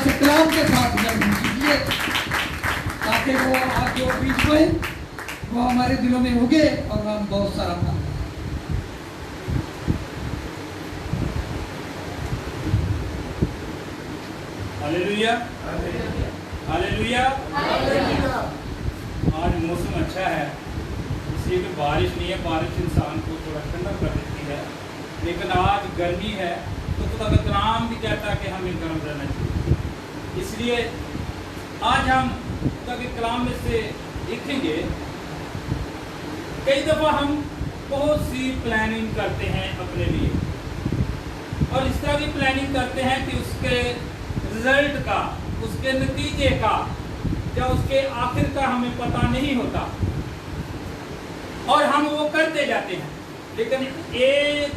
से कलाम के साथ जन्म कीजिए, ताकि वो आज जो बीज हुए वो हमारे दिलों में उगे और हम बहुत सारा काम करें। Hallelujah, hallelujah. आज मौसम अच्छा है, इसलिए कि बारिश नहीं है। बारिश इंसान को थोड़ा ठंडा कर देती है, लेकिन आज गर्मी है तो खुदा का कलाम भी कहता है कि हमें गर्म रहना चाहिए। इसलिए आज हम खुदा के कलाम में से देखेंगे, कई दफ़ा हम बहुत सी प्लानिंग करते हैं अपने लिए, और इस तरह की प्लानिंग करते हैं कि उसके रिजल्ट का, उसके नतीजे का या उसके आखिर का हमें पता नहीं होता, और हम वो करते जाते हैं। लेकिन एक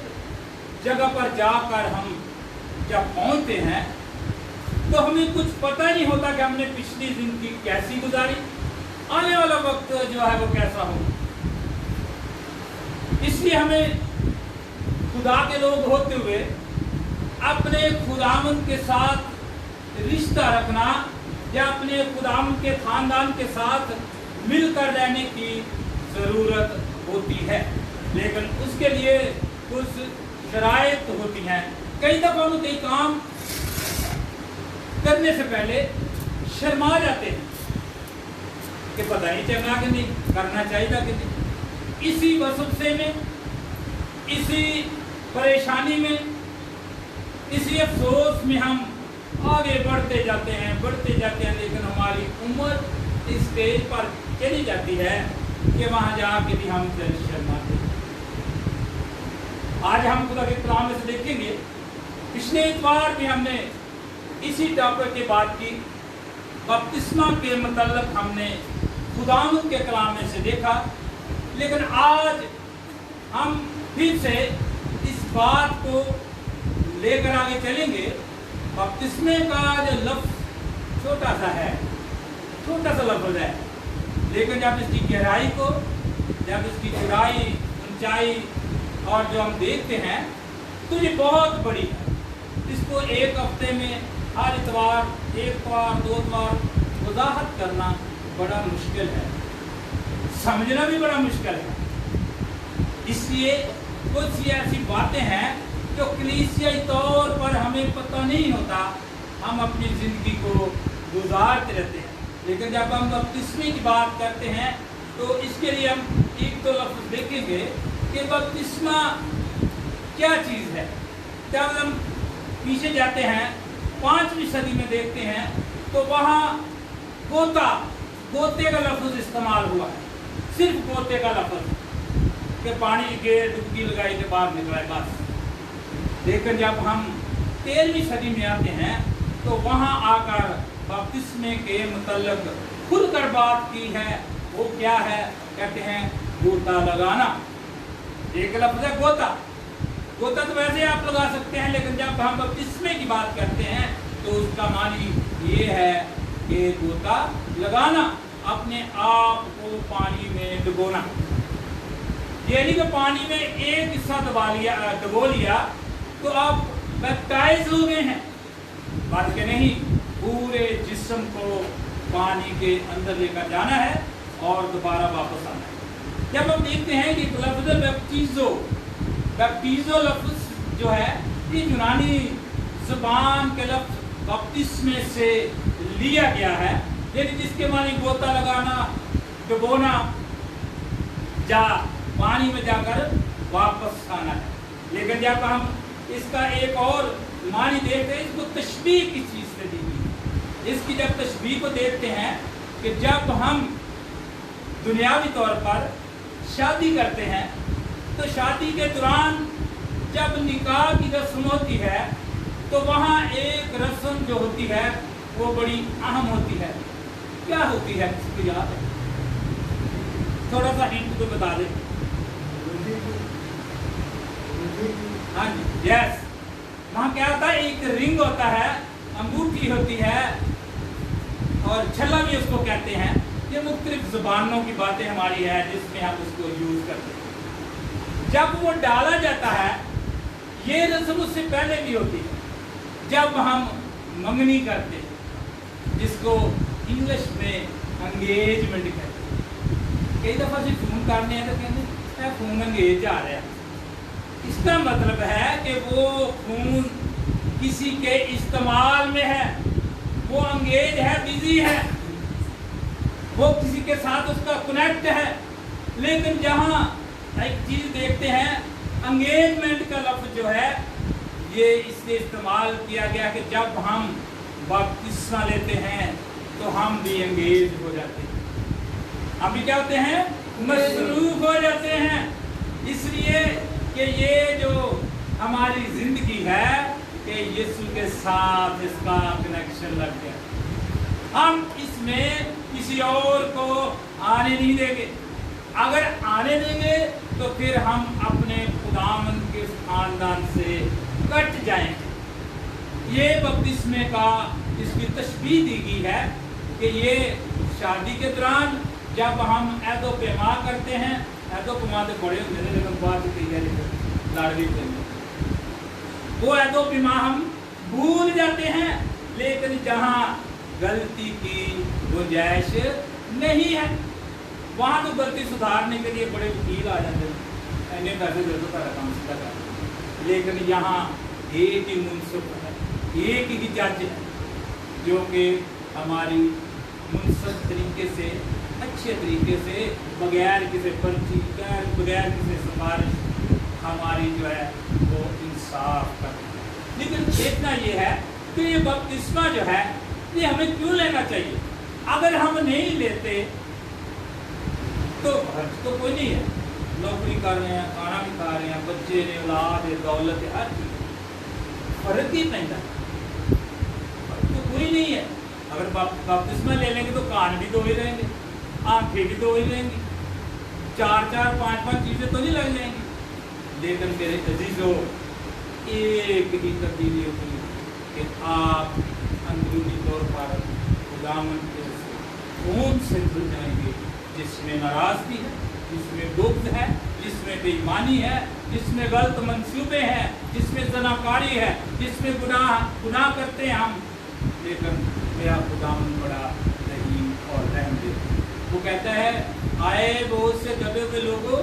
जगह पर जाकर हम जब पहुंचते हैं तो हमें कुछ पता नहीं होता कि हमने पिछली जिंदगी कैसी गुजारी, आने वाला वक्त जो है वो कैसा हो। इसलिए हमें खुदा के लोग होते हुए अपने खुदावंद के साथ रिश्ता रखना या अपने खुदावंद के खानदान के साथ मिलकर रहने की ज़रूरत होती है, लेकिन उसके लिए कुछ शराइत होती हैं। कई दफ़ा हम कई काम करने से पहले शर्मा जाते हैं कि पता नहीं चंगा कि नहीं, करना चाहिए कि नहीं। इसी वसवसे में, इसी परेशानी में, इसी अफसोस में हम आगे बढ़ते जाते हैं, लेकिन हमारी उम्र इस स्टेज पर चली जाती है कि वहाँ जाके भी हम शर्माते हैं। आज हम खुदा के कलाम में से देखेंगे, पिछले इतवार में हमने इसी टॉपिक की बात की, बपतिस्मा के मतलब हमने खुदावंद के कलाम में से देखा। लेकिन आज हम फिर से इस बात को लेकर आगे चलेंगे। बपतिस्मे का जो लफ्ज़ छोटा सा है, छोटा सा लफ्ज़ है, लेकिन जब इसकी गहराई को, जब इसकी चौड़ाई, ऊंचाई और जो हम देखते हैं तो ये बहुत बड़ी है। इसको एक हफ्ते में हर इतवार, एक बार, दो बार वजाहत करना बड़ा मुश्किल है, समझना भी बड़ा मुश्किल है। इसलिए कुछ ऐसी बातें हैं जो कलीसियाई तौर पर हमें पता नहीं होता, हम अपनी ज़िंदगी को गुजारते रहते हैं। लेकिन जब हम बपतिस्मे की बात करते हैं तो इसके लिए हम एक तो लफ्ज़ देखेंगे कि बपतिस्मा क्या चीज़ है। जब हम पीछे जाते हैं 5वीं सदी में देखते हैं तो वहाँ गोते का लफ्ज़ इस्तेमाल हुआ है, सिर्फ गोते का लफ्ज़, कि पानी के डुबकी लगाई के बाहर निकला है बस। लेकिन जब हम 13वीं सदी में आते हैं तो वहाँ आकर बपतिस्मे के मतलब खुलकर बात की है। वो क्या है? कहते हैं गोता लगाना। एक लफ्ज़ है गोता। गोता तो वैसे आप लगा सकते हैं, लेकिन जब हम बपतिस्मे की बात करते हैं तो उसका मानी ये है कि गोता लगाना, अपने आप को पानी में डुबोना। ये नहीं कि पानी में एक हिस्सा डुबो लिया तो आप बैप्टाइज हो गए हैं, बल्कि नहीं, पूरे जिस्म को पानी के अंदर लेकर जाना है और दोबारा वापस आना है। जब हम देखते हैं कि लफ्ज़ बैप्टिज़ो लफ्ज़ जो है ये यूनानी ज़ुबान के लफ्ज़ बपतिस्मे से लिया गया है, लेकिन जिसके मानी गोता लगाना, डुबोना, जा पानी में जाकर वापस आना है। लेकिन जब हम इसका एक और मानी देखते हैं, इसको तशबीह की चीज़ से दी गई। इसकी जब तशबीह को देखते हैं कि जब हम दुनियावी तौर पर शादी करते हैं तो शादी के दौरान जब निकाह की रस्म होती है तो वहाँ एक रस्म जो होती है वो बड़ी अहम होती है। क्या होती है, किसको याद है? थोड़ा सा हिंट तो बता दें। हाँ जी, यस। वहाँ क्या होता है? एक रिंग होता है, अंगूठी होती है और छल्ला भी उसको कहते हैं। ये मुख्तलिफ ज़ुबानों की बातें हमारी है जिसमें हम उसको यूज़ करते हैं। जब वो डाला जाता है, ये रस्म उससे पहले भी होती है। जब हम मंगनी करते हैं, جس کو انگلش میں انگیجمنٹ کہتے ہیں. کئی دفعہ سے فون کرنے ہیں تو کہتے ہیں فون انگیج آ رہا ہے. اس کا مطلب ہے کہ وہ فون کسی کے استعمال میں ہے, وہ انگیج ہے, بزی ہے, وہ کسی کے ساتھ اس کا کنیکٹ ہے. لیکن جہاں ایک چیز دیکھتے ہیں, انگیجمنٹ کا لفظ جو ہے یہ اس لیے استعمال کیا گیا کہ جب ہم بپتسمہ لیتے ہیں تو ہم بھی انگیج ہو جاتے ہیں, ہم بھی کیا ہوتے ہیں, مصروف ہو جاتے ہیں. اس لیے کہ یہ جو ہماری زندگی ہے کہ یسوع کے ساتھ اس کا کنیکشن لگ گیا. ہم اس میں کسی اور کو آنے نہیں دیں گے. اگر آنے دیں گے تو پھر ہم اپنے خداوند کے خاندان سے کٹ جائیں گے. یہ بپتسمے کا اس کی تشبیہ دی گئی ہے کہ یہ شادی کے دوران جب ہم عہد و پیما کرتے ہیں, عہد و پیما تو بڑے ہوتے ہیں لیکن بات لاڑوی وہ عہد و پیما ہم بھول جاتے ہیں. لیکن جہاں غلطی کی گنجائش نہیں ہے وہاں تو غلطی سدھارنے کے لیے بڑے وکیل آ جاتے ہیں, انہیں پیسے دے دو سارا کام سیدھا کر. لیکن یہاں ایک ہی منصف ہے, ایک ہی جج ہے جو کہ ہماری منصف طریقے سے, اچھے طریقے سے, بغیر کسی پرچی, بغیر کسی سفارش ہماری جو ہے وہ انصاف کرتی ہے. لیکن دیکھنا یہ ہے کہ یہ بپتسمہ جو ہے یہ ہمیں کیوں لینا چاہیے. اگر ہم نہیں لیتے تو حرج تو کوئی نہیں ہے, نوکری کر رہے ہیں, کھانا بھی کھا رہے ہیں, بچے نے, اولاد ہے, دولت ہے, ہر چیز فرق ہی پہنتا ہے, تو کوئی نہیں ہے. اگر بپتسمہ لے لیں گے تو کان بھی دو ہی رہیں گے, آنکھیں بھی دو ہی رہیں گی, 4-4 5-5 چیزیں تو نہیں لگ جائیں گی. لیکن میرے عزیزو ایک ہی تبدیلی ہوگی کہ آپ اندرونی طور پر خداوند کے خون سے دھل جائیں گے, جس میں ناراضگی ہے, جس میں بغض ہے, جس میں بے ایمانی ہے, جس میں غلط منصوبے ہیں, جس میں زناکاری ہے, جس میں گناہ کرتے ہیں ہم. لیکن میرا خداوند بڑا رحیم اور رحم دے. وہ کہتا ہے آئے بہت سے دبے ہوئے لوگوں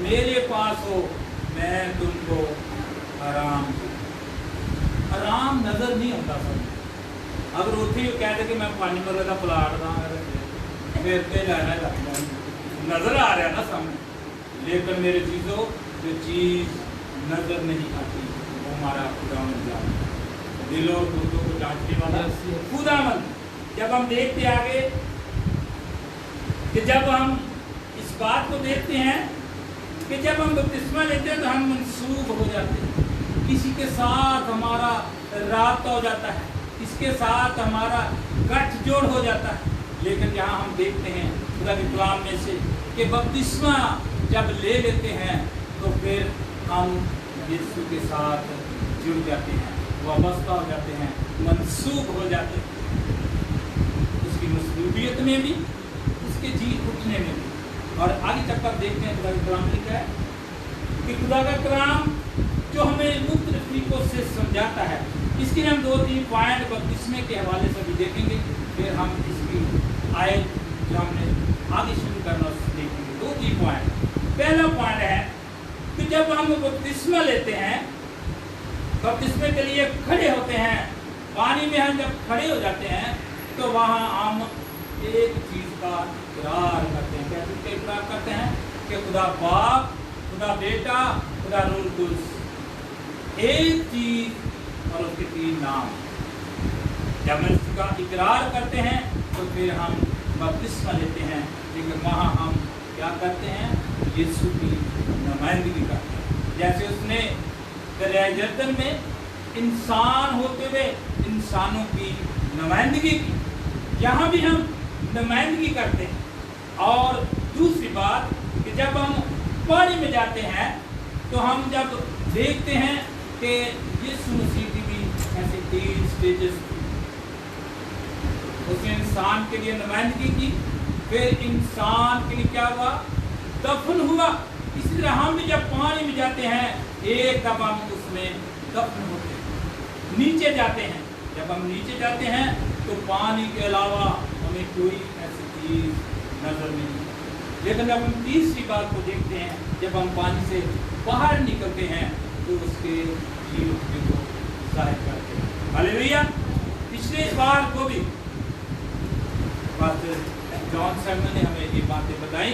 میرے پاس ہو, میں تم کو آرام دوں. آرام نظر نہیں ہوتا سب. اگر اتھی کہتے کہ میں 5 مرلے کا پلاٹ تھا پھرتے جانا چاہتا ہوں, نظر آ رہا ہے نا سامنے. لیکن میرے چیزوں جو چیز نظر نہیں آتی وہ ہمارا خداوند جانتا ہے. دلوں اور دودوں کو جانچنے والا خداوند. جب ہم دیکھتے آگے کہ جب ہم اس بات کو دیکھتے ہیں کہ جب ہم بپتسمہ لیتے ہیں تو ہم منسوب ہو جاتے ہیں, کسی کے ساتھ ہمارا رابطہ ہو جاتا ہے, اس کے ساتھ ہمارا گٹھ جوڑ ہو جاتا ہے. لیکن یہاں ہم دیکھتے ہیں خدا کے کلام میں سے کہ بپتسمہ جب لے لیتے ہیں تو پھر ہم یسوع کے ساتھ جڑ جاتے ہیں, وابستہ ہو جاتے ہیں, منسوب ہو جاتے ہیں, اس کی مصلوبیت میں بھی, اس کے جی اٹھنے میں بھی. اور آگے چل کر دیکھتے ہیں خدا کا کلام لکھا ہے کہ خدا کا کلام جو ہمیں مختلف طریقوں سے سمجھاتا ہے. اس کے ہم 2-3 پوائنٹ بپتسمے کے حوالے سے بھی دیکھیں گے. پھر ہم اس کی آیت جو ہم نے آگے شروع کرنا اس سے دیکھیں گے. 2-3 پوائنٹ. پہلا پوائنٹ ہے کہ جب ہم بپتسمہ لیتے ہیں, بپتسمے کے لیے کھڑے ہوتے ہیں, پانی میں ہم جب کھڑے ہو جاتے ہیں تو وہاں ہم ایک چیز کا اقرار کرتے ہیں. کیا اقرار کرتے ہیں کہ خدا باپ, خدا بیٹا, خدا روح القدس ایک چیز اور اس کے 3 نام. جب ہم اس کا اقرار کرتے ہیں تو پھر ہم بپتسمہ لیتے ہیں. لیکن وہاں ہم کیا کرتے ہیں, یسوع کی نمائندگی کرتے ہیں. جیسے اس نے دریائے جردن میں انسان ہوتے ہوئے انسانوں کی نمائندگی کی, یہاں بھی ہم نمائندگی کرتے ہیں. اور دوسری بات کہ جب ہم پانی میں جاتے ہیں تو ہم جب دیکھتے ہیں کہ یسوع مسیح کی بھی ایسے 3 سٹیجز تھی. اس نے انسان کے لیے نمائندگی کی, پھر انسان کے لیے کیا ہوا, دفن ہوا. اسی طرح ہم بھی جب پانی میں جاتے ہیں ایک دفعہ ہم اس میں دفن ہوتے ہیں, نیچے جاتے ہیں. جب ہم نیچے جاتے ہیں तो पानी के अलावा हमें कोई ऐसी चीज़ नजर नहीं है। लेकिन जब हम तीसरी बात को देखते हैं, जब हम पानी से बाहर निकलते हैं तो उसके जीवन को जाहिर करते हैं। हालेलुया। पिछले बार को भी पास्टर जॉन सैमुअल ने हमें ये बातें बताई।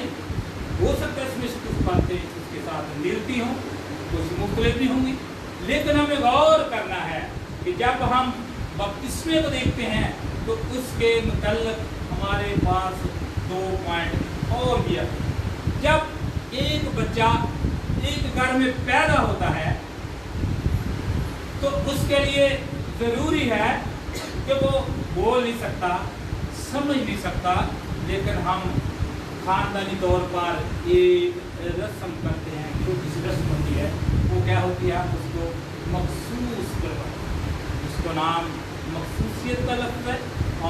हो सकता है इसमें कुछ बातें उसके साथ मिलती हों, कुछ मुख्तलिफ भी होंगी, लेकिन हमें गौर करना है कि जब हम बपतिस्मे को देखते हैं तो उसके मुतल्लिक हमारे पास 2 पॉइंट और भी है। जब एक बच्चा एक घर में पैदा होता है तो उसके लिए ज़रूरी है कि वो बोल नहीं सकता, समझ नहीं सकता, लेकिन हम खानदानी तौर पर एक रस्म करते हैं, छोटी सी रस्म होती है। वो क्या होती है? उसको मखसूस करवाते हैं। उसको नाम मखसूसियत का लफ्ज़ है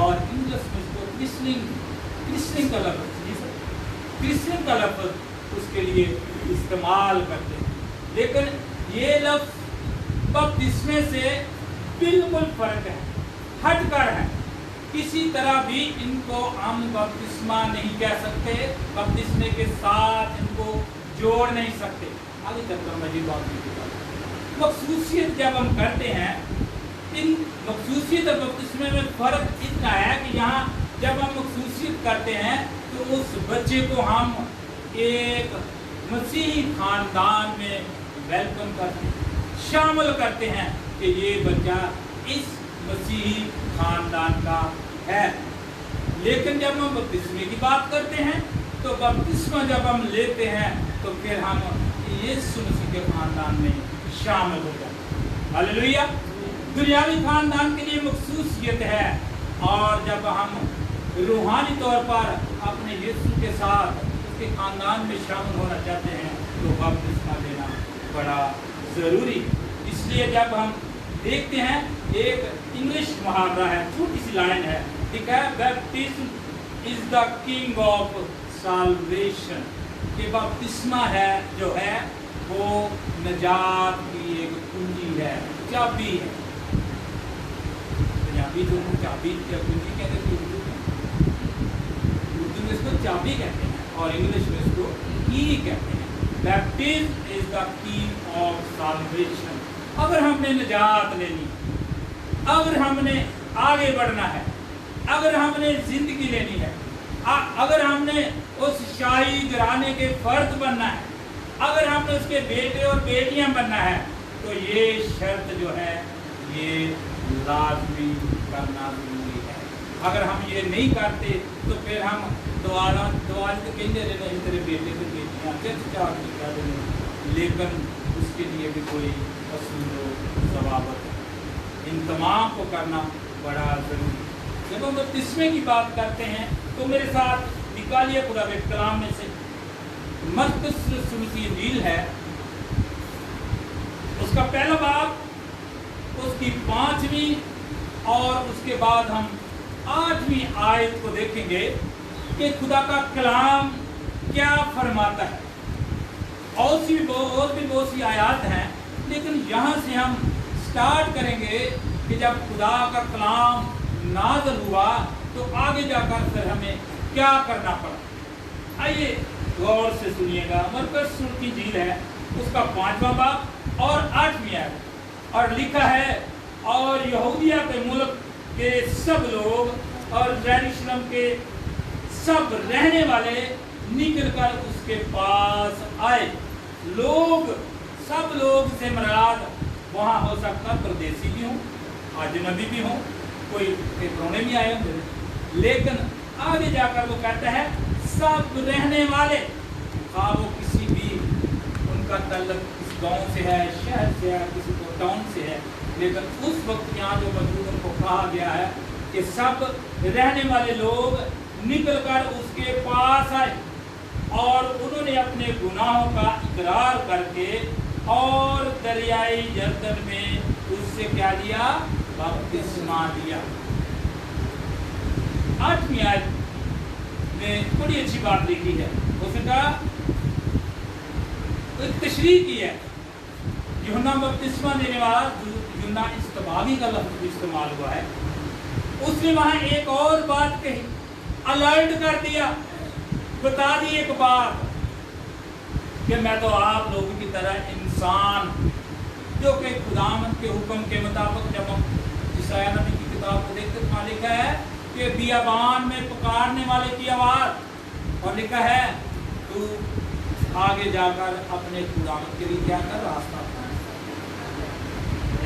और इंग्लिश में उसको क्रिस्निंग का लफ्ज़, क्रिस्निंग का लफ्ज़ उसके लिए इस्तेमाल करते हैं। लेकिन ये लफ्ज़ बपतिस्मे से बिल्कुल फर्क है, हटकर है। किसी तरह भी इनको हम बपतिस्मा नहीं कह सकते, बपतिस्मे के साथ इनको जोड़ नहीं सकते। आगे चलकर मजीद बात की मखसूसियत जब हम करते हैं, इन मखसूसियत और बपतिस्मे में फ़र्क इतना है कि यहाँ जब हम मखसूसियत करते हैं तो उस बच्चे को हम एक मसीही खानदान में वेलकम करते हैं, शामिल करते हैं कि ये बच्चा इस मसीही खानदान का है। लेकिन जब हम बपतिस्मे की बात करते हैं तो बपतिस्मा जब हम लेते हैं तो फिर हम यीशु मसीह के खानदान में शामिल हो जाते हैं। हालेलुया। दुनियावी खानदान के लिए मखसूसियत है, और जब हम रूहानी तौर पर अपने यीशु के साथ उसके खानदान में शामिल होना चाहते हैं तो बपतिस्मा लेना बड़ा ज़रूरी। इसलिए जब हम देखते हैं, एक इंग्लिश मुहावरा है, छोटी सी लाइन है, ठीक है, baptism is the king of solvation, कि बपतिस्मा है जो है वो नजात की एक कुंजी है, चाबी है। पंजाबी जो चाबी या कुंजी कहते हैं, उर्दू में इसको चाबी कहते हैं और इंग्लिश में इसको की कहते हैं। Baptism is the key of solvation. अगर हमने निजात लेनी, अगर हमने आगे बढ़ना है, अगर हमने जिंदगी लेनी है, अगर हमने उस शाही घराने के फर्द बनना है, अगर हमने उसके बेटे और बेटियां बनना है, तो ये शर्त जो है ये लाजमी करना जरूरी है। अगर हम ये नहीं करते तो फिर हम दुआरा तो कहते रहना तेरे बेटे तो बेटियाँ क्या देने, लेकिन उसके लिए भी कोई असूल जवाबत है। इन तमाम को करना बड़ा ज़रूरी। जब हम बपतिस्मे की बात करते हैं तो मेरे साथ निकालिए कुरान कलाम में से मत्ती रसूल की इंजील है, उसका पहला बाब, उसकी 5वीं और उसके बाद हम 8वीं आयत को देखेंगे कि खुदा का कलाम क्या फरमाता है। और भी बहुत सी आयत हैं, लेकिन यहाँ से हम स्टार्ट करेंगे कि जब खुदा का कलाम नाज़िल हुआ तो आगे जाकर फिर हमें क्या करना पड़ा। आइए गौर से सुनिएगा। मरकज़ रसूल की इंजील है, उसका 5वां बाब और 8वीं आयत, और लिखा है, और यहूदिया के मुल्क के सब लोग और यरूशलेम के सब रहने वाले निकलकर उसके पास आए। लोग, सब लोग से मुराद वहाँ हो सकता परदेसी भी हों, अजनबी भी हों, कोई प्रोने भी आए होंगे, लेकिन आगे जाकर वो कहता है सब रहने वाले, हाँ वो किसी भी उनका तल्लुक किस गांव से है, शहर से है, किसी को टाउन से है, लेकिन उस वक्त यहाँ जो मौजूद उनको कहा गया है कि सब रहने वाले लोग निकलकर उसके पास आए और उन्होंने अपने गुनाहों का इकरार करके और दरियाई यरदन में उससे क्या लिया? बपतिस्मा लिया। 8वीं आयत में बड़ी अच्छी बात लिखी है, उसने कहा एक तशरीह की है, यूहन्ना बपतिस्मा देने वाला यूहन्ना इस्तबागी का लफ्ज़ इस्तेमाल हुआ है। उसने वहां एक और बात कही, अलर्ट कर दिया, बता दी एक बात कि मैं तो आप लोगों की तरह इंसान, जो कि खुदावंद के हुक्म के मुताबिक, जब हम यशायाह नबी की किताब को देखते तो वहां लिखा है कि बियाबान में पुकारने वाले की आवाज, और लिखा है तू आगे जाकर अपने खुदावंद के लिए क्या कर, रास्ता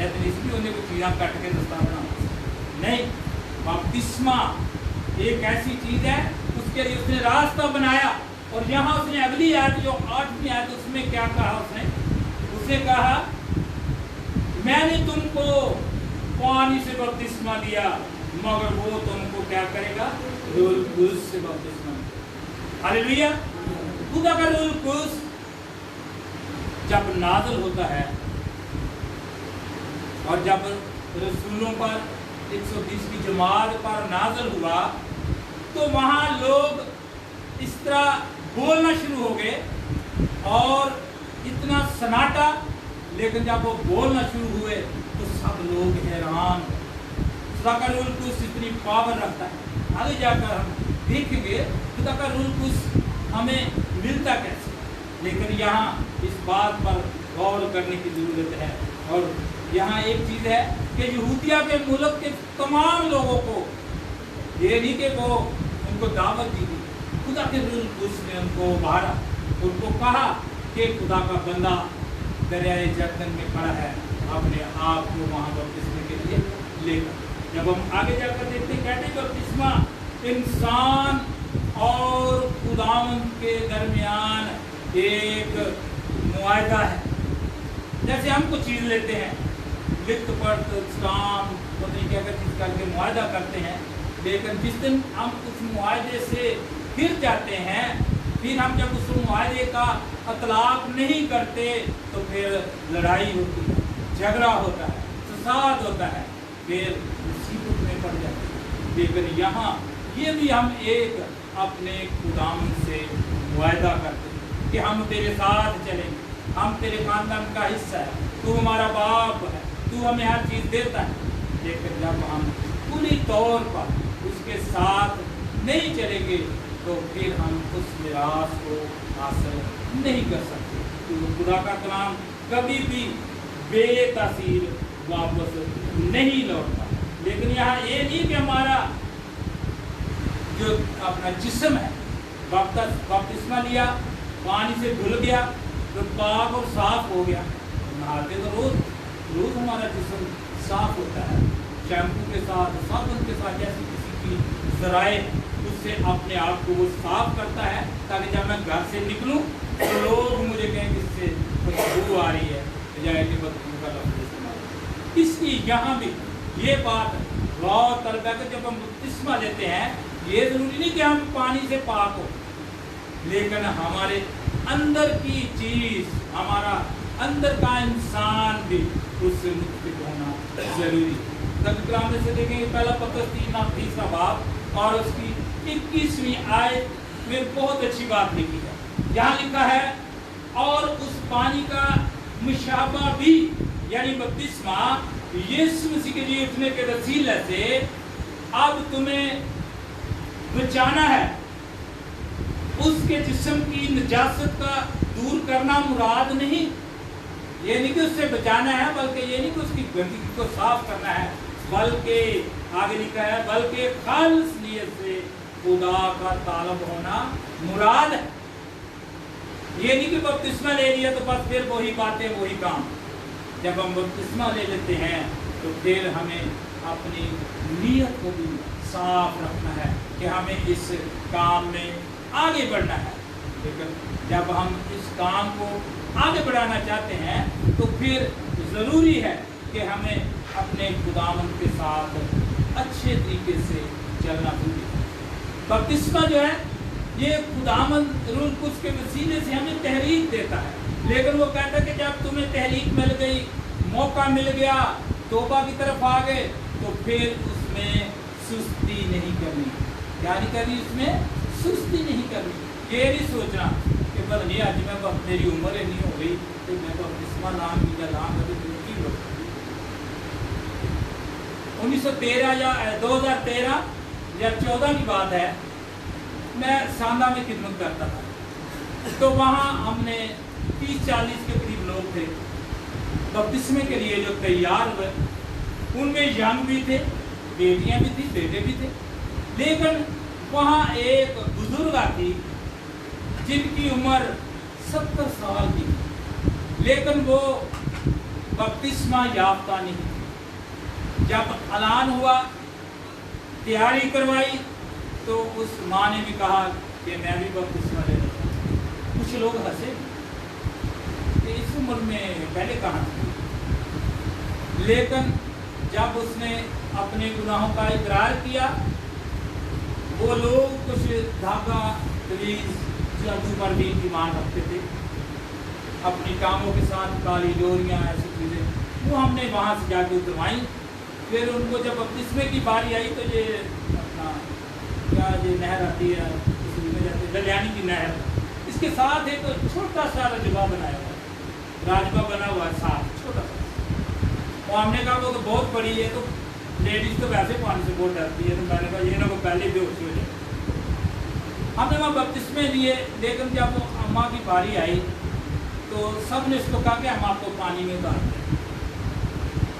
इसलिए उन्हें कुछ चीज़ां कट के रास्ता बना नहीं। बपतिस्मा एक ऐसी चीज है, उसके लिए उसने रास्ता बनाया। और यहाँ उसने अगली आयत, जो 8वीं आयत, उसमें क्या कहा उसने कहा मैंने तुमको पानी से बपतिस्मा दिया, मगर वो तुमको क्या करेगा, रूह कुद्स से बपतिस्मा। हालेलुया। खुदा का रूह कुद्स जब नाज़िल होता है, और जब रसूलों पर 120 की जमात पर नाज़िल हुआ, तो वहाँ लोग इस तरह बोलना शुरू हो गए, और इतना सन्नाटा। लेकिन जब वो बोलना शुरू हुए तो सब लोग हैरान। खुदा का रूह कुद्स इतनी पावर रखता है, आगे जाकर हम देखेंगे खुदा का रूह कुद्स हमें मिलता कैसे। लेकिन यहाँ इस बात पर गौर करने की ज़रूरत है। और यहाँ एक चीज़ है कि यहूदिया के मुल्क के तमाम लोगों को, ये नहीं कि वो उनको दावत दी गई, खुदा के रूह कुद्स ने उनको उभारा, उनको कहा कि खुदा का बंदा दरियाए जर्दन में खड़ा है, अपने आप को वहाँ बपतिस्मे के लिए लेकर। जब हम आगे जाकर देखते कहते बपतिस्मा इंसान और खुदावंद के दरमियान एक मुआहदा है। जैसे हम कुछ चीज़ लेते हैं, लिख पर स्टाम्प पता क्या क्या चीज़ करके मुआहदा करते हैं, लेकिन जिस दिन हम उस मुआहदे से फिर जाते हैं, फिर हम जब उस मुआहदे का अतलाक नहीं करते तो फिर लड़ाई होती है, झगड़ा होता है, फसाद होता है, फिर मुसीबत में पड़ जाते हैं। लेकिन यहाँ ये भी हम एक अपने खुदावंद से मुआहदा करते हैं कि हम तेरे साथ चलेंगे, हम तेरे खानदान का हिस्सा है, तू हमारा बाप है, तू हमें हर चीज़ देता है। लेकिन जब हम पूरी तौर पर उसके साथ नहीं चलेंगे तो फिर हम उस मिरास को हासिल नहीं कर सकते। तो खुदा का कलाम कभी भी बेतासीर वापस नहीं लौटता। लेकिन यहाँ ये नहीं कि हमारा जो अपना जिस्म है बपतिस्मा लिया, पानी से धुल गया तो पाक और साफ हो गया, नहाते तो रोज हमारा जिस्म साफ होता है, शैम्पू के साथ, साबुन के साथ, जैसे किसी की ज़राए उससे अपने आप को वो साफ करता है, ताकि जब मैं घर से निकलूं तो लोग मुझे कहें कि इससे खुशबू आ रही है, बजाय कि बदबू का लफ्ज़ इस्तेमाल। इसलिए यहाँ भी ये बात गौर तलब है कि जब हम बपतिस्मा लेते हैं, ये ज़रूरी नहीं कि हम पानी से पाक हो, लेकिन हमारे अंदर की चीज़, हमारा अंदर का इंसान भी उससे मुक्त होना जरूरी है। कलाम में से देखेंगे पहला पत्रस 3 बाब और उसकी 21वीं आयत में बहुत अच्छी बात लिखी है। यहाँ लिखा है और उस पानी का मुशाबा भी, यानी बपतिस्मा यीशु मसीह के लिए उठने के वसीले से अब तुम्हें बचाना है। उसके जिस्म की नजासत का दूर करना मुराद नहीं, ये नहीं कि उससे बचाना है, बल्कि ये नहीं कि उसकी गंदगी को साफ करना है, बल्कि आगे लिखा है बल्कि खालिस नियत से खुदा का तालब होना मुराद है। ये नहीं कि बपतिस्मा ले लिया तो बस फिर वही बातें वही काम। जब हम बपतिस्मा ले लेते हैं तो फिर हमें अपनी नीयत को भी साफ रखना है कि हमें इस काम में आगे बढ़ना है। लेकिन जब हम इस काम को आगे बढ़ाना चाहते हैं तो फिर ज़रूरी है कि हमें अपने खुदावंद के साथ अच्छे तरीके से चलना जरूरी है। बपतिस्मा जो है ये खुदावंद रूह कुद्स के वसीले से हमें तहरीक देता है, लेकिन वो कहता है कि जब तुम्हें तहरीक मिल गई, मौका मिल गया, तौबा की तरफ आ गए, तो फिर उसमें सुस्ती नहीं करनी। क्या नहीं करनी? उसमें सुस्ती नहीं करनी। ये नहीं सोचना कि बस नहीं आज मैं मेरी उम्र नहीं हो गई तो मैं तो बपतिस्मा नाम की जलाम कभी की हो। 1913 या 2013 या 14 की बात है, मैं सांदा में खिदमत करता था। तो वहाँ हमने 30-40 के करीब लोग थे बपतिस्मे के लिए जो तैयार हुए। उनमें यंग भी थे, बेटियां भी थी, बेटे भी थे। लेकिन वहाँ एक बुजुर्ग थी जिनकी उम्र 70 साल की थी, लेकिन वो बपतिस्मा याफ्ता नहीं थी। जब ऐलान हुआ, तैयारी करवाई, तो उस माँ ने भी कहा कि मैं भी बपतिस्मा ले रहा हूँ। कुछ लोग हंसे कि इस उम्र में पहले कहाँ थी। लेकिन जब उसने अपने गुनाहों का इकरार किया, वो लोग कुछ धागा, तवीज़, जादू पर भी ईमान रखते थे, अपनी कामों के साथ काली डोरियाँ, ऐसी चीज़ें, वो हमने वहाँ से जाके उतरवाई। फिर उनको जब बपतिस्मे की बारी आई तो ये अपना क्या ये नहर आती है, में जाते दलियानी की नहर, इसके साथ एक छोटा सा रजबा बनाया हुआ है, राजबा बना हुआ है साथ, छोटा सा। और हमने कहा वो तो बहुत बड़ी है, तो लेडीज तो वैसे पानी से बहुत डरती है, तो मैंने कहा ये ना वो पहले बेहोश हो जाए। हमने वहाँ बपतिस्मे लिए, लेकिन जब वो अम्मा की बारी आई तो सब ने उसको कहा कि हम आपको पानी में उतारते हैं।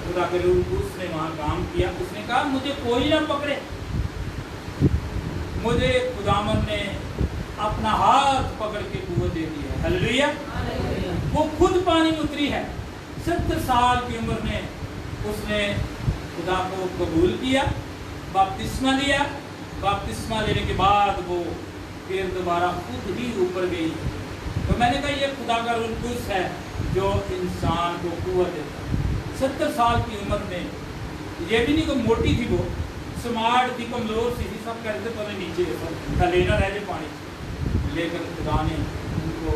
खुदा के रूह उसने वहाँ काम किया। उसने कहा मुझे कोई ना पकड़े, मुझे खुदावन ने अपना हाथ पकड़ के कुव्वत दे दी है। हालेलुया। वो खुद पानी में उतरी है। 70 साल की उम्र में उसने खुदा को कबूल किया, बपतिस्मा लिया। बपतिस्मा लेने के बाद वो फिर दोबारा खुद ही ऊपर गई। तो मैंने कहा ये खुदा का रूह कुछ है जो इंसान को कुव्वत देता है। 70 साल की उम्र में, ये भी नहीं कोई मोटी थी, वो स्मार्ट थी, कमजोर सी थी, सब कहते थे पहले नीचे थले ना रह जाए पानी, लेकिन खुदा ने उनको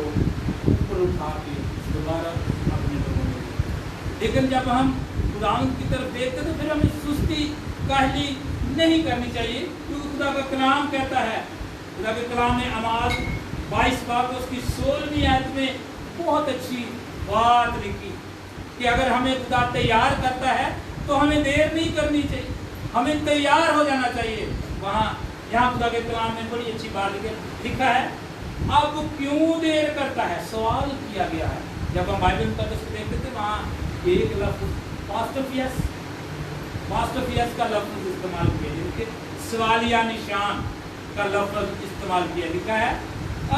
ऊपर उठा के दोबारा अपने लोगों में दिया। लेकिन जब हम खुदा की तरफ देखते तो फिर हमें सुस्ती काहली नहीं करनी चाहिए, क्योंकि खुदा का कलाम कहता है, खुदा के कलाम ने अमाल 22 बार उसकी 16वीं आयत में बहुत अच्छी बात लिखी कि अगर हमें खुदा तैयार करता है तो हमें देर नहीं करनी चाहिए, हमें तैयार हो जाना चाहिए। वहाँ यहाँ खुदा के कलाम में बड़ी अच्छी बात लिखा है, अब क्यों देर करता है, सवाल किया गया है। जब हम बाइबल का देखते थे वहाँ एक लफ्ज़ पास्टोफियस का लफ्ज़ इस्तेमाल किया, सवालिया निशान का लफ्ज़ इस्तेमाल किया। लिखा है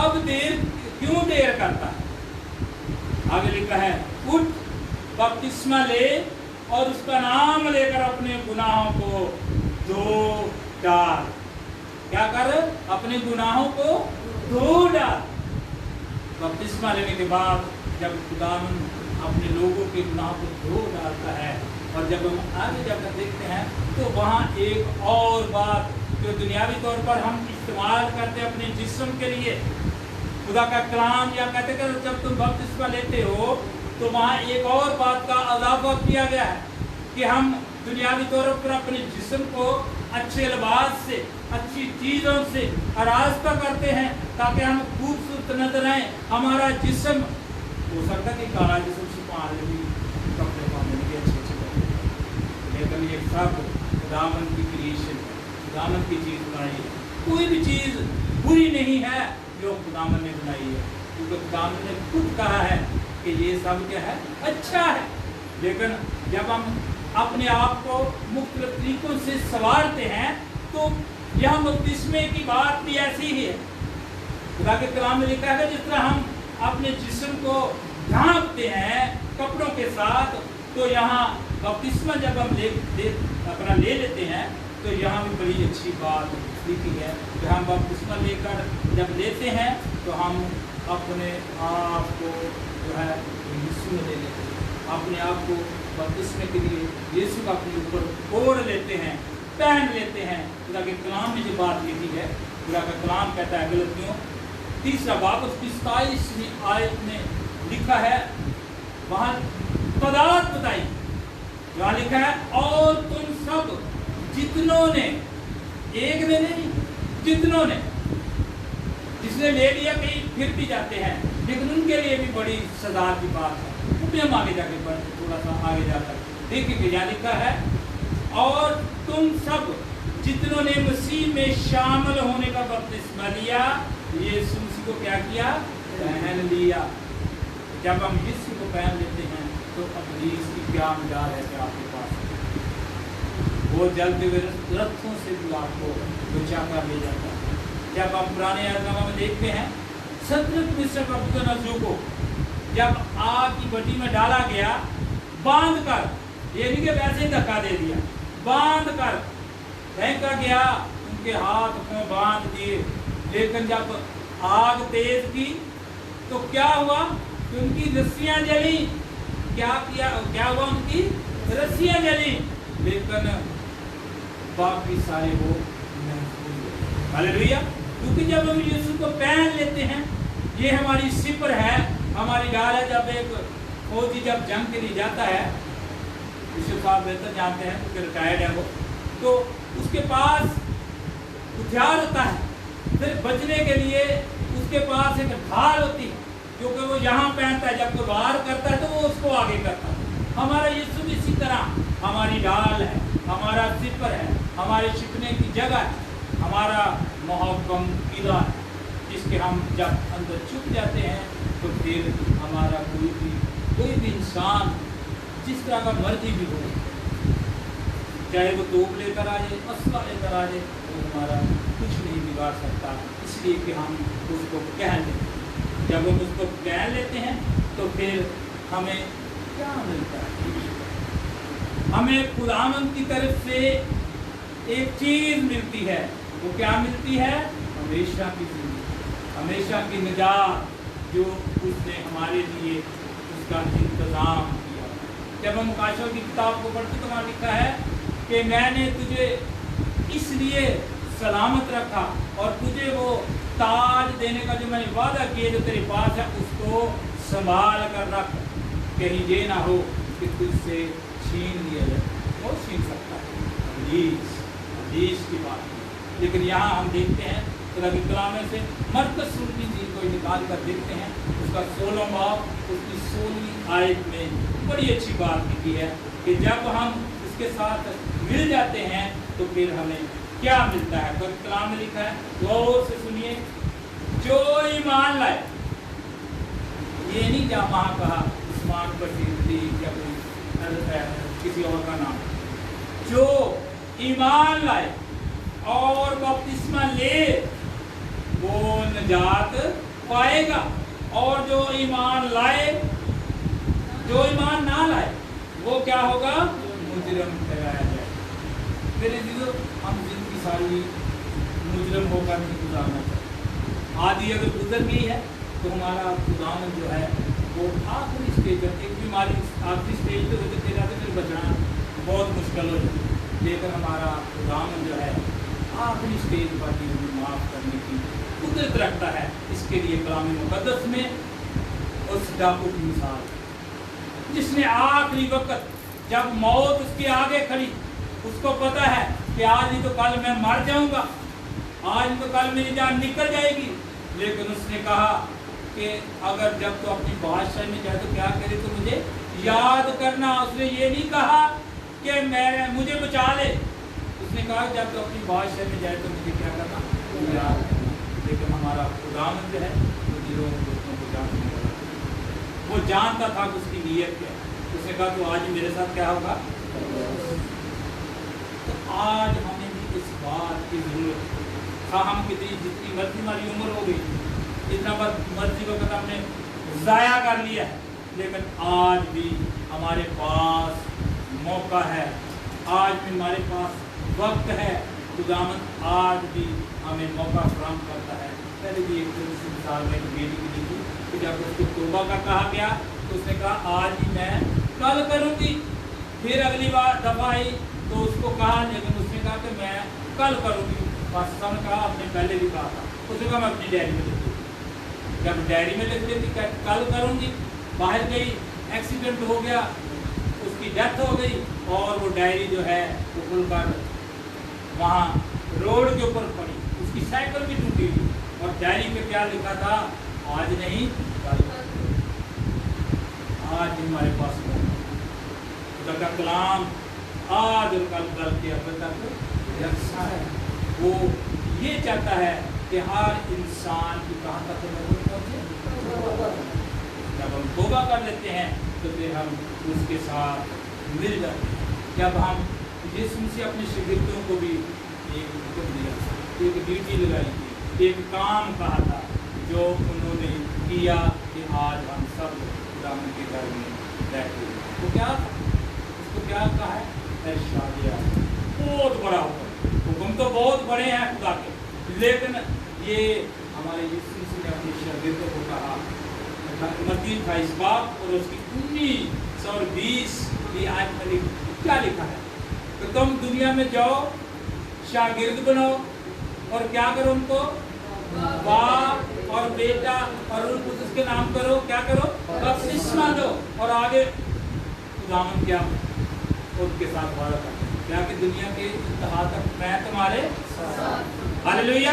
अब देर क्यों देर करता है। आगे लिखा है उठ, बपतिस्मा ले और उसका नाम लेकर अपने गुनाहों को धो डाल। क्या कर, अपने गुनाहों को धो डाल। बपतिस्मा लेने के बाद जब खुदावन अपने लोगों के गुनाहों को धो डालता है, और जब हम आगे जाकर देखते हैं तो वहाँ एक और बात जो दुनियावी तौर पर हम इस्तेमाल करते हैं अपने जिस्म के लिए, खुदा का कलाम या कहते हैं जब तुम बपतिस्मा लेते हो तो वहाँ एक और बात का अज़ाफ़ा किया गया है कि हम दुनियावी तौर पर अपने जिस्म को अच्छे लिबास से, अच्छी चीज़ों से आरास्ता करते हैं ताकि हम खूबसूरत नजर आएँ। हमारा जिस्म हो सकता है कि काला जिस्म छुपाने भी कपड़े पहनने भी अच्छे कपड़े, लेकिन ये सब खुदावन की क्रिएशन है, खुदावन की चीज़ बनाई है। कोई भी चीज़ बुरी नहीं है जो खुदावन ने बनाई है, क्योंकि खुदावन ने खुद कहा है कि ये सब क्या है, अच्छा है। लेकिन जब हम अपने आप को मुख्तलिफ तरीकों से संवारते हैं तो यह बपतिस्मे की बात भी ऐसी ही है। खुदा के कलाम में लिखा है जिस तरह हम अपने जिस्म को ढांपते हैं कपड़ों के साथ, तो यहाँ बपतिस्मा जब हम अपना ले लेते हैं तो यहाँ भी बड़ी अच्छी बात लिखी है कि हम बपतिस्मा लेकर जब लेते हैं तो हम अपने आप को जो है यीशु में ले लेते हैं, अपने आप को बपतिस्मे के लिए यीशु का अपने ऊपर ओढ़ लेते हैं, पहन लेते हैं। खुदा के कलाम में जो बात लिखी है, खुदा का कलाम कहता है गलतियों 3 बाब उसकी 27वीं आयत में लिखा है, वहाँ तादाद बताई, जहाँ लिखा है और तुम सब जितनों ने, एक ने नहीं, जितनों ने, जिसने ले लिया कहीं फिर भी जाते हैं, लेकिन उनके लिए भी बड़ी सजा की बात है। वो भी हम आगे जाके थोड़ा सा आगे जाकर देखेंगे। यहाँ लिखा है और तुम सब जितनों ने मसीह में शामिल होने का बपतिस्मा लिया, यीशु मसीह को क्या किया? पहन लिया। जब हम यीशु को पहन लेते हैं तो इब्लीस की क्या मजाल है कि आपके पास वो जलते हुए रथों से भी आपको बचा कर ले जाता है। जब हम पुराने अहदनामा में देखते हैं, सदरक मिस्र अब्दुन्नजो को जब आग की भट्टी में डाला गया, बांध कर, ये नहीं कि वैसे ही धक्का दे दिया, बांध कर फेंका गया, उनके हाथ में बांध दिए। लेकिन जब आग तेज की तो क्या हुआ कि उनकी रस्सियां जली। क्या हुआ? उनकी रस्सियां जली, लेकिन बाकी सारे वो महफूज हुए। हालेलुया। क्योंकि जब हम यीशु को पहन लेते हैं, ये हमारी सिपर है, हमारी ढाल है। जब एक फौजी जब जंग के लिए जाता है, यूसुफ साहब बेहतर जानते हैं क्योंकि रिटायर्ड है वो, तो उसके पास हथियार होता है, फिर बचने के लिए उसके पास एक ढाल होती है, क्योंकि वो यहाँ पहनता है, जब कोई वार करता है तो वो उसको आगे करता है। हमारा यीशु भी इसी तरह हमारी ढाल है, हमारा सिपर है, हमारे छिपने की जगह है, हमारा मुहक्कम किला है, जिसके हम जब अंदर छुप जाते हैं तो फिर हमारा कोई भी इंसान जिस तरह का मर्जी भी हो, चाहे वो तोप लेकर आ जाए, असला लेकर आ जाए, तो हमारा कुछ नहीं बिगाड़ सकता, इसलिए कि हम उसको पहन लेते हैं। जब हम उसको पहन लेते हैं तो फिर हमें क्या मिलता है? हमें खुदावंद की तरफ से एक चीज़ मिलती है। वो क्या मिलती है? हमेशा की जिंदगी, हमेशा की निजात, जो उसने हमारे लिए उसका इंतज़ाम किया। जब हम मुकाशों की किताब को पढ़ते तो वहाँ लिखा है कि मैंने तुझे इसलिए सलामत रखा और तुझे वो ताज देने का जो मैंने वादा किया जो तेरे पास है, उसको संभाल कर रख, कहीं ये ना हो कि तुझसे छीन लिया जाए। वो छीन सकता है, हदीस की बात है। लेकिन यहाँ हम देखते हैं रबी कलामे से मरकज़ की चीज़ को निकाल कर देखते हैं, उसका 16वां बाब उसकी 16वीं आयत में बड़ी अच्छी बात लिखी है कि जब हम उसके साथ मिल जाते हैं तो फिर हमें क्या मिलता है। तो कलाम में लिखा है, गौर से सुनिए, जो ईमान लाए, ये नहीं जहाँ वहाँ कहा उस्मान पर या कोई किसी और का नाम, जो ईमान लाए और बपतिस्मा ले वो निजात पाएगा, और जो ईमान लाए, जो ईमान ना लाए वो क्या होगा? मुजरम ठहराया जाए। मेरे दिलो, हम जिंदगी सारी मुजरम होकर नहीं गुजारना चाहिए। आदि अगर गुजर गई है तो हमारा खुदावन जो है वो आखिरी स्टेज पर, एक बीमारी आखिरी स्टेज पे होते जाते फिर बचना बहुत मुश्किल हो जाती है। लेकिन हमारा खुदावन जो है आखिरी स्टेज पर भी हमें माफ़ करने की कुदरत रखता है। इसके लिए कलाम मुक़द्दस में उस डाकू की मिसाल, जिसने आखिरी वक्त जब मौत उसके आगे खड़ी, उसको पता है कि आज नहीं तो कल मैं मर जाऊंगा, आज नहीं तो कल मेरी जान निकल जाएगी, लेकिन उसने कहा कि अगर जब तो अपनी बादशाह में जाए तो क्या करे, तो मुझे याद करना। उसने ये नहीं कहा कि मुझे बचा ले, उसने कहा जब तो अपनी बादशाह में जाए तो मुझे क्या करना, याद करना। लेकिन हमारा खुदावंद जो है वो दिलों में दोस्तों को जानने वाला, वो जानता था कि उसकी नीयत क्या है। उसने कहा तो आज मेरे साथ क्या होगा। तो आज हमें भी इस बात की जरूरत है। हम जितनी मर्जी हमारी उम्र हो गई, जितना मर्जी वक्त हमने ज़ाया कर लिया है, लेकिन आज भी हमारे पास मौका है, आज भी हमारे पास वक्त है। खुदावंद आज भी हमें मौका फराहम करता है। पहले भी एक मिसाल में बेटी की दी थी कि जब उसको तौबा का कहा गया तो उसने कहा आज ही मैं कल करूँगी। फिर अगली बार दफ़ा आई तो उसको कहा, लेकिन उसने कहा कि मैं कल करूँगी। बादशाह ने कहा आपने पहले भी कहा था। उसने कहा मैं अपनी डायरी में लिख देती। जब डायरी में लिख देती कल करूँगी, बाहर गई, एक्सीडेंट हो गया, उसकी डेथ हो गई और वो डायरी जो है वो खुलकर वहाँ रोड के ऊपर पड़ी, उसकी साइकिल भी टूटी हुई और डायरी पे क्या लिखा था, आज नहीं कल। आज हमारे पास खुदा का कलाम आज और कल के अब तक रक्षा है। वो ये चाहता है कि हर इंसान की कहाँ तक नजर पहुँचे। जब हम तौबा कर लेते हैं तो फिर हम उसके साथ मिल जाते हैं। जब हम यीशु से अपने शागिर्दों को भी एक हुक्म दिया, एक ड्यूटी लगाई थी, एक काम कहा था जो उन्होंने किया कि आज हम सब खुदावंद के घर में बैठे हैं। तो क्या था? उसको क्या कहा है? शादिया बहुत बड़ा हुक्म तो बहुत बड़े हैं खुदा के, लेकिन ये हमारे यीशु ने अपने शागिर्दों को कहा, मत्ती 28 बाब और उसकी 19 और 20 की आयत में क्या लिखा है? तो तुम दुनिया में जाओ, शागिर्द बनाओ और क्या करो? उनको बाप और बेटा और उनको उसके नाम करो, क्या करो? बपतिस्मा दो। और आगे खुदावंद क्या उनके साथ वादा करते हैं, क्या कि दुनिया के इंतहा तक मैं तुम्हारे साथ। हालेलुया।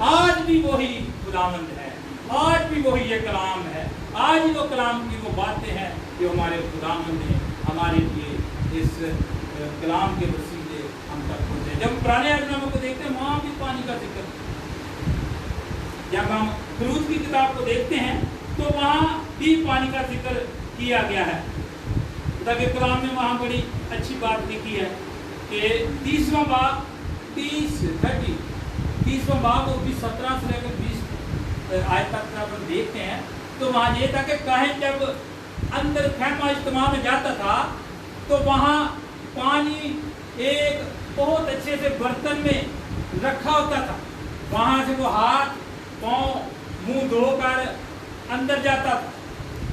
आज भी वही खुदावंद है, आज भी वही ये कलाम है, आज ही वो कलाम की वो बातें हैं जो हमारे खुदावंद ने हमारे लिए इस कलाम के वसीले हम तक पहुँचे। जब पुराने अहदनामे को देखते हैं वहाँ भी पानी का जिक्र, जब हम क्रूज की किताब को देखते हैं तो वहाँ भी पानी का जिक्र किया गया है। ताकि कलाम में वहाँ बड़ी अच्छी बात लिखी है कि 30वां बाब 30वां बाब और 17 से लेकर 20 आयत तक अपन देखते हैं तो वहाँ ये था कि कहें जब अंदर खैमा इज्तिमा में जाता था तो वहाँ पानी एक बहुत अच्छे से बर्तन में रखा होता था, वहाँ से वो हाथ पाँव मुंह धोकर अंदर जाता था।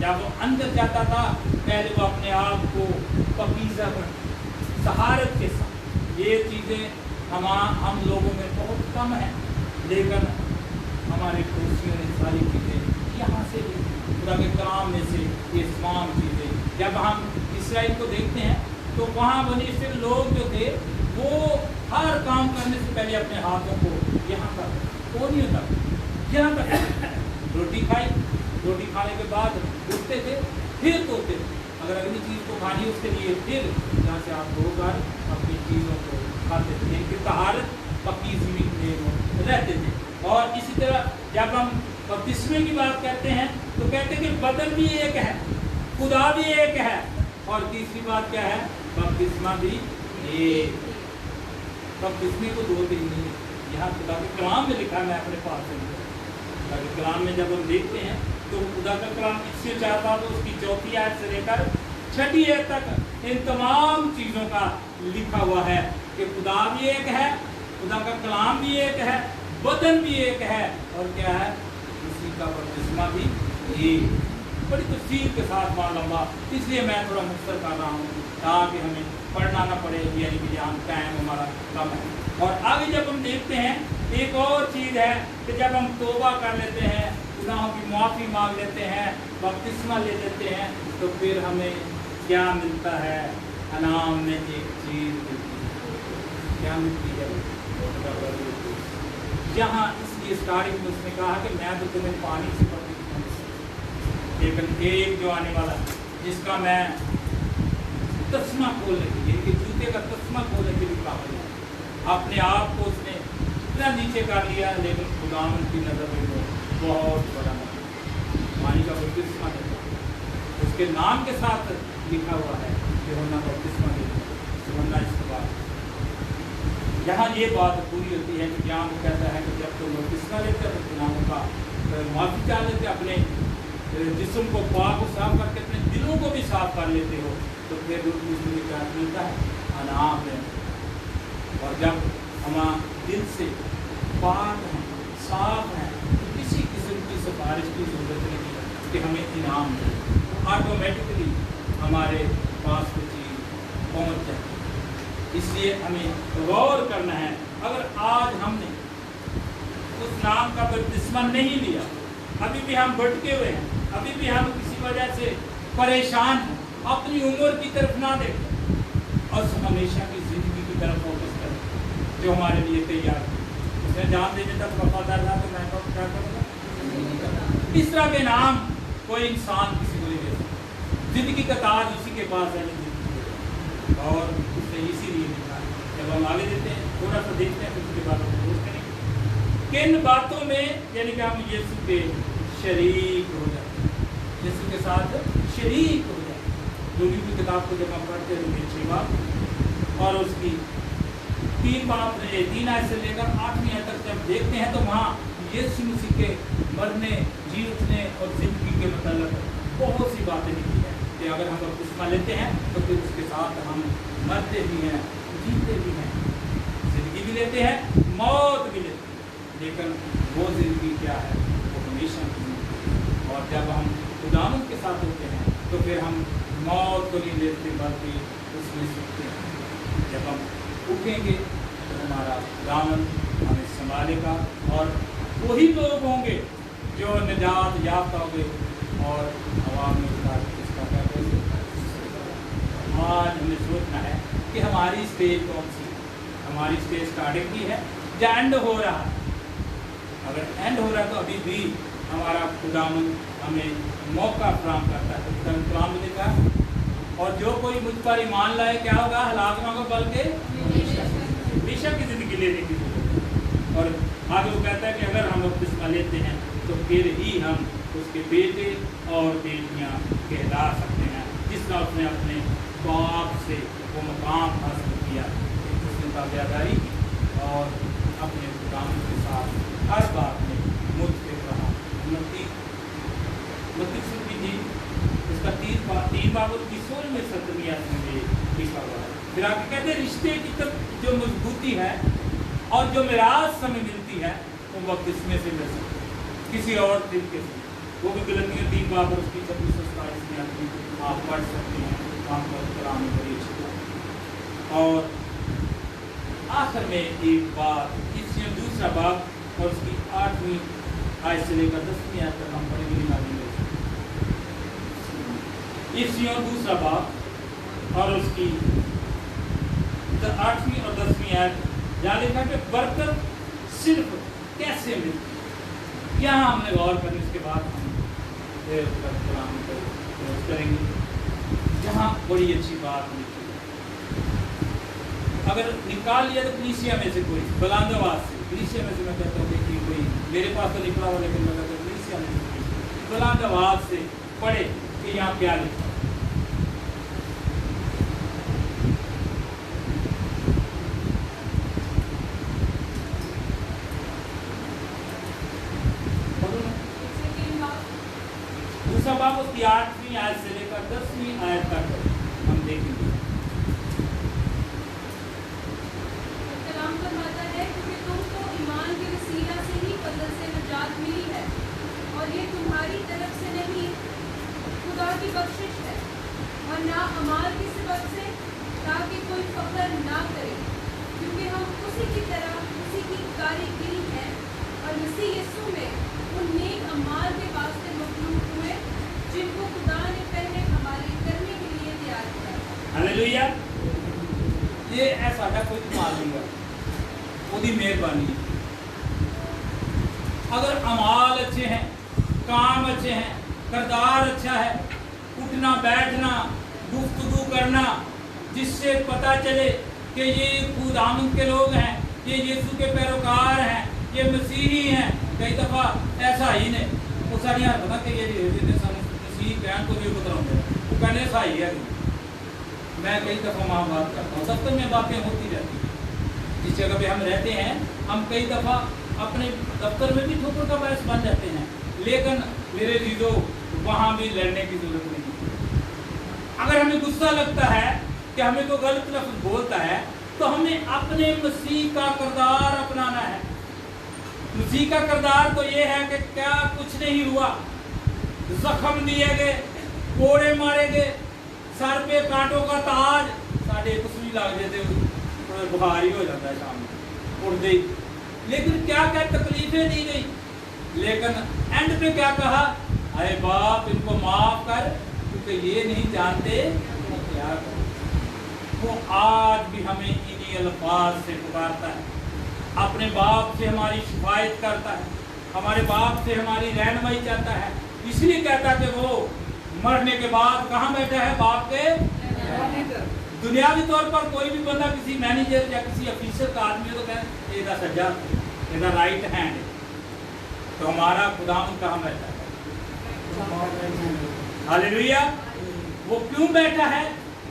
जब वो अंदर जाता था पहले वो अपने आप को पकीज़ा बनाता, सहारत के साथ। ये चीज़ें हम लोगों में बहुत कम है, लेकिन हमारे पड़ोसियों ने सारी चीज़ें यहाँ से खुदा के कलाम में से ये तमाम चीज़ें। जब हम इसराइल को देखते हैं तो वहाँ बने इसराइल लोग जो थे वो हर काम करने से पहले अपने हाथों को यहाँ तक वो नहीं होता, यहाँ तक रोटी खाई, रोटी खाने के बाद उठते थे फिर धोते थे, अगर अगली चीज़ को खानी उसके लिए फिर यहाँ से आप धोकर अपनी चीज़ों को खाते थे, कि तहारत पकीज़गी में रहते थे। और इसी तरह जब हम बपतिस्मे की बात करते हैं तो कहते हैं कि बदन भी एक है, खुदा भी एक है, और तीसरी बात क्या है? बपतिस्मा भी एक। बपतिस्मे को दो दिन नहीं है, यहाँ खुदा के कलाम में लिखा है, मैं अपने पास से खुदा के कलाम में जब हम देखते हैं तो खुदा का कलाम इससे चाहता तो उसकी 4वीं आयत से लेकर 6वीं आयत तक इन तमाम चीज़ों का लिखा हुआ है कि खुदा भी एक है, खुदा का कलाम भी एक है, बदन भी एक है, और क्या है? उसी का बपतिस्मा भी एक। बड़ी तफसील के साथ वहाँ लंबा, इसलिए मैं थोड़ा मुख्तर कर रहा हूँ ताकि हमें पढ़ना ना पड़े, यानी कि यहाँ टाइम हमारा कम है। और आगे जब हम देखते हैं एक और चीज़ है कि जब हम तौबा कर लेते हैं, गुनाहों की माफ़ी मांग लेते हैं, बपतिस्मा ले लेते हैं, तो फिर हमें क्या मिलता है? अनाम में एक चीज़ मिलती है। क्या मिलती है? यहाँ इसलिए स्टार्टिंग में उसने कहा कि मैं तो तुम्हें पानी से बपतिस्मा दूंगा, लेकिन एक जो आने वाला जिसका मैं तस्मा खोलने के लिए, कि जूते का तस्मा खोलने के लिए काबिल है, अपने आप को उसने इतना नीचे कर लिया, लेकिन खुदावंद की नज़र में वो बहुत बड़ा पानी का बपतिस्मा देता, उसके नाम के साथ लिखा हुआ है कि होना बपतिस्मा देता, होना इसके बाद यहाँ ये बात पूरी होती है कि यहाँ वो कहता है कि जब तुम बपतिस्मा लेते हो तो गुनाहों का माफ़ी चाह लेते, अपने जिस्म को पाक को साफ करके अपने दिलों को भी साफ कर लेते हो, तो फिर उसमें क्या मिलता है? अनाम है। और जब हम दिल से पाक हैं, साफ हैं, तो किसी किस्म की सिफारिश की जरूरत नहीं है कि हमें इनाम मिले, ऑटोमेटिकली हमारे पास वो चीज़ पहुँच जाती है। इसलिए हमें गौर करना है, अगर आज हमने उस नाम का बपतिस्मा नहीं लिया, अभी भी हम भटके हुए हैं, अभी भी हम किसी वजह से परेशान हैं, अपनी उम्र की तरफ ना देखें और हमेशा की ज़िंदगी की तरफ फोकस करें जो हमारे लिए तैयार है। उसने जान देने तक वफादार रहा तो मैं क्या करूँगा? इस तरह के नाम कोई इंसान किसी को नहीं दे सकता। ज़िंदगी का ताज उसी के पास है, और उसने इसीलिए लिखा है। जब हम आगे देते हैं थोड़ा सा देखते हैं, फिर उसके बाद हम क्लोज करेंगे। किन बातों में यानी कि हम यीशु के शरीक हो जाते हैं, यीशु के साथ शरीक हो जाते हैं। लूकी की किताब को जब हम पढ़ते हैं तो 6 बाब और उसकी 3 आयत से लेकर 8वीं आयत तक जब देखते हैं तो वहाँ यीशु मसीह के मरने, जी उठने और जिंदगी के मतलब बहुत सी बातें लिखी है कि अगर हम बपतिस्मा लेते हैं तो फिर उसके साथ हम मरते भी हैं, जीते भी हैं, जिंदगी भी लेते हैं, मौत भी लेते हैं। लेकिन वो जिंदगी क्या है? वो हमेशा की जिंदगी है। और जब हम खुदावंद के साथ होते हैं तो फिर हम मौत को नहीं लेते बल्कि उसमें सीखते हैं। जब हम उठेंगे तो हमारा खुदावंद हमें संभालेगा और वही लोग होंगे जो निजात याफ्ता होंगे और हवा में उतार के इसका क्या करेंगे। आज हमें सोचना है कि हमारी स्टेज कौन सी है, हमारी स्टेज स्टार्टिंग की है या एंड हो रहा है। अगर एंड हो रहा है तो अभी भी हमारा खुदावंद हमें मौका प्रदान करता है, कलाम में लिखा है। और जो कोई मुझ पर ईमान लाए क्या होगा? हलाक ना होगा बल्कि हमेशा की जिंदगी लेने की जरूरत है। और आगे वो कहता है कि अगर हम बपतिस्मा लेते हैं तो फिर ही हम उसके बेटे और बेटियां कहला सकते हैं, जिसका उसने अपने बाप से वो मकाम हासिल किया, उसने ताबेदारी और अपने काम के साथ हर बात में मुझसे कहा। मत्ती जी उसका 3 बाब और 16 में 17वीं आयत में लिखा हुआ है। फिर आगे कहते हैं रिश्ते की जो मजबूती है और जो मिरास हमें मिलती है वो बपतिस्मे से मिल सकती है, किसी और तरीके से। वो भी गलतियाँ 3 बाब और उसकी 26-27 में आती आप पढ़ सकते हैं, काम पर कलाम बड़ी अच्छी बात। और आखिर में एक बात, इसलिए 2 बाब और उसकी 8वीं आयत से लेकर 10वीं आयत तक हम पढ़ेंगे। इसलिए 2 बाब और उसकी 8वीं और 10वीं आयत जहाँ लिखा कि बरकत सिर्फ कैसे मिलती, यहाँ हमने गौर करने इसके बाद हम कलाम को करेंगे। जहाँ बड़ी अच्छी बात लिखी अगर निकाल लिया तो कलीसिया में से कोई बुलंदवाज से, कलीसिया में से मैं कहता हूँ कि कोई मेरे पास तो निकला हुआ, लेकिन मैं कहता हूँ कलीसिया में से बुलंदवाज से पढ़े कि यहाँ क्या लिखा। बाब उसकी 8वीं आयत से लेकर 10वीं आयत तक हम देखेंगे। कलाम फरमाता है कि तुमको ईमान के वसीला से ही फजल से निजात मिली है और ये तुम्हारी तरफ से नहीं, खुदा की बख्शिश है, और ना अमाल के सबब से, ताकि कोई फख्र ना करे, क्योंकि हम उसी की तरह उसी की कारीगरी है और मसीह यीशु में उन नेक अमाल के वास्ते मखलूक हुए जिनको खुदा ने पहले हमारे करने के लिए तैयार किया। हालेलुया। ये ऐसा कोई कमाल नहीं है, उसकी मेहरबानी है। अगर अमाल अच्छे हैं, काम अच्छे हैं, किरदार अच्छा है, उठना बैठना गुफ्तगू करना जिससे पता चले कि ये खुदावंद के लोग हैं, ये यीशु के पैरोकार हैं, ये मसीही हैं। कई दफ़ा ऐसा ही नहीं वो सारी पता कि ये बयान को भी बताऊँगा वो कहने सा ही है। मैं कई दफ़ा वहाँ बात करता हूँ, दफ्तर में बातें होती रहती हैं। जिस जगह पे हम रहते हैं हम कई दफ़ा अपने दफ्तर में भी ठोकर का बायस बन जाते हैं, लेकिन मेरे जीजो वहाँ भी लड़ने की जरूरत नहीं। अगर हमें गुस्सा लगता है कि हमें कोई गलत लफ्ज़ बोलता है तो हमें अपने मसीह का किरदार अपनाना है। मसीह का किरदार तो ये है कि क्या कुछ नहीं हुआ, जख्म दिए गए, कोड़े मारे गए, सर पे कांटों का ताज, साढ़े कुछ भी लग जाते बुखार ही हो जाता है शाम में उड़ गई, लेकिन क्या क्या तकलीफें दी गई, लेकिन एंड पे क्या कहा, अरे बाप इनको माफ कर क्योंकि ये नहीं जानते क्या कर। वो आज भी हमें इन्हीं अल्फाज से पुकारता है, अपने बाप से हमारी शिफायत करता है, हमारे बाप से हमारी रहनुमाई चाहता है। इसलिए कहता है कि वो मरने के बाद कहाँ बैठा है? बाप के दुनियावी तौर पर कोई भी बंदा किसी मैनेजर या किसी ऑफिसर का आदमी हो तो कहते ये सज्जा, ये राइट हैंड है। तो हमारा खुदावंद कहाँ बैठा है? हालेलुया। वो क्यों बैठा है?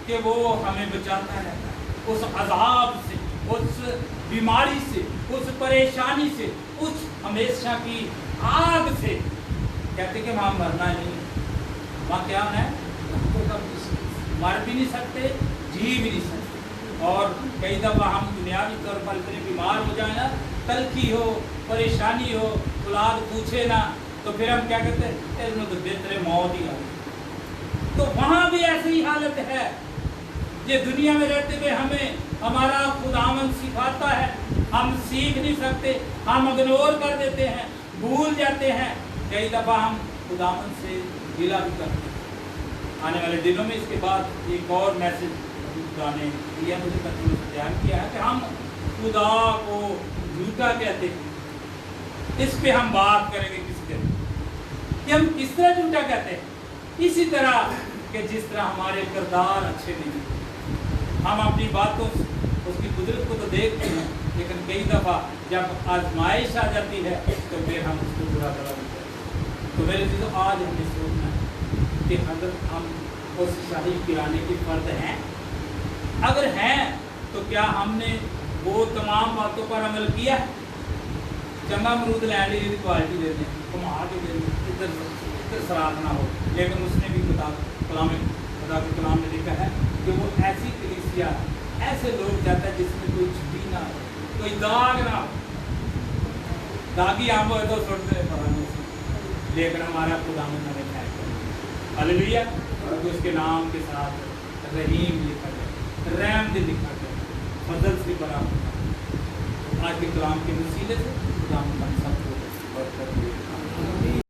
कि वो हमें बचाता है उस अज़ाब से, उस बीमारी से, उस परेशानी से, उस हमेशा की आग से। कहते कि वहाँ मरना नहीं, वहाँ क्या है? मर भी नहीं सकते, जी भी नहीं सकते। और कई दफ़ा हम दुनियावी तौर पर इतने बीमार हो जाए ना, तलखी हो, परेशानी हो, औलाद पूछे ना, तो फिर हम क्या कहते हैं? इसमें तो बेहतर मौत ही आ गई। तो वहाँ भी ऐसी ही हालत है। ये दुनिया में रहते हुए हमें हमारा खुदावंद सिखाता है, हम सीख नहीं सकते, हम इग्नोर कर देते हैं, भूल जाते हैं। कई दफ़ा हम खुदावंद से गिला भी करते हैं। आने वाले दिनों में इसके बाद एक और मैसेज खुदा ने दिया, मुझे पत्र में ध्यान किया है कि हम खुदा को झूठा कहते हैं। इस पे हम बात करेंगे किसी दिन कि हम किस तरह झूठा कहते हैं। इसी तरह कि जिस तरह हमारे किरदार अच्छे नहीं, हम अपनी बातों से उसकी कुदरत को तो देखते हैं, लेकिन कई दफ़ा जब आजमाइश आ जाती है तो फिर हम उसको बुरा भला भी करते हैं। तो मेरे चीज़ों आज हमें सोचना है कि अगर हम उस शाही किराने की फर्द हैं, अगर हैं तो क्या हमने वो तमाम बातों पर अमल किया है? चंगा अमरूद लैंड की क्वालिटी देते हैं, घुमा के देते, इधर शराब ना हो, लेकिन उसने भी खुदा के कलाम में लिखा है कि वो ऐसी कलीसिया, ऐसे लोग चाहता है जिसमें कोई छुट्टी ना हो, कोई दाग ना हो। दागी आम हो तो छोड़ दे पराने से, लेकिन हमारा खुदावंद हमें खैर करे। हालेलुया। और उसके नाम के साथ रहीम लिखा गया, रहम दिल लिखा गया, फजल से बड़ा। आज के कलाम के वसीले से खुदावंद हम सब